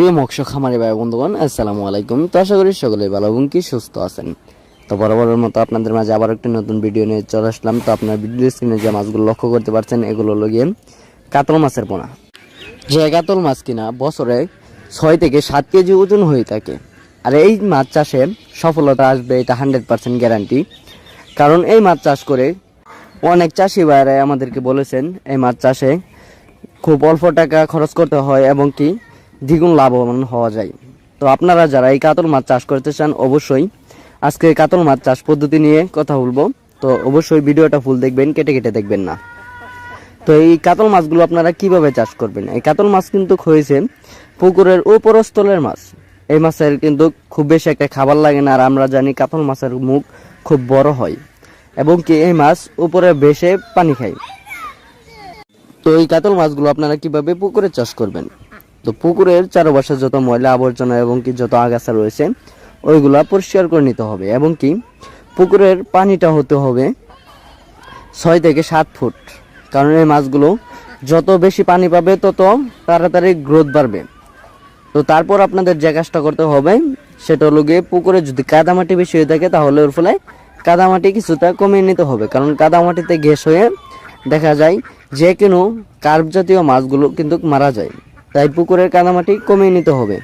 প্রিয় মৎস্য খামারি ভাই বন্ধুগণ, আসসালামু আলাইকুম। তো আশা করি সকলেই ভালো এবং কি সুস্থ আছেন। তো বরাবরের মতো আপনাদের মাঝে আবার একটি নতুন ভিডিও নিয়ে চলে আসলাম। তো আপনার ভিডিও স্ক্রিনে যে মাছগুলো লক্ষ্য করতে পারছেন, এগুলো লগিয়ে কাতল মাছের পোনা। যে কাতল মাছ কিনা বছরে 6 থেকে 7 কেজি ওজন হয়ে থাকে। আর এই মাছ চাষে সফলতা আসবে, এটা 100% গ্যারান্টি। কারণ এই মাছ চাষ করে অনেক চাষি ভাইরাই আমাদেরকে বলেছেন এই মাছ চাষে খুব অল্প টাকা খরচ করতে হয় এবং কি দ্বিগুণ লাভবান হওয়া যায়। তো আপনারা যারা এই কাতল মাছ চাষ করতে চান, অবশ্যই আজকে কাতল মাছ চাষ পদ্ধতি নিয়ে কথা বলবো। তো অবশ্যই ভিডিওটা ফুল দেখবেন, কেটে কেটে দেখবেন না। তো এই কাতল মাছগুলো আপনারা কিভাবে চাষ করবেন? এই কাতল মাছ কিন্তু হয়েছে পুকুরের উপরস্থলের মাছ। এই মাছের কিন্তু খুব বেশি একটা খাবার লাগে না। আর আমরা জানি কাতল মাছের মুখ খুব বড় হয় এবং কি এই মাছ উপরে বেশে পানি খায়। তো এই কাতল মাছগুলো আপনারা কিভাবে পুকুরে চাষ করবেন? তো পুকুরের চারপাশে যত ময়লা আবর্জনা এবং কি যত আগাছা রয়েছে ওইগুলা পরিষ্কার করে নিতে হবে এবং কি পুকুরের পানিটা হতে হবে 6 থেকে 7 ফুট। কারণ এই মাছগুলো যত বেশি পানি পাবে তত তাড়াতাড়ি গ্রোথ বাড়বে। তো তারপর আপনাদের যে কাজটা করতে হবে সেটা হলো গিয়ে, পুকুরে যদি কাদামাটি বেশি হয়ে থাকে তাহলে ওর ফলে কাদামাটি কিছুটা কমিয়ে নিতে হবে। কারণ কাদামাটিতে গ্যাস হয়ে দেখা যায় যে কোনো কার্প জাতীয় মাছগুলো কিন্তু মারা যায়। তাই পুকুরের কাদামাটি কমিয়ে নিতে হবে।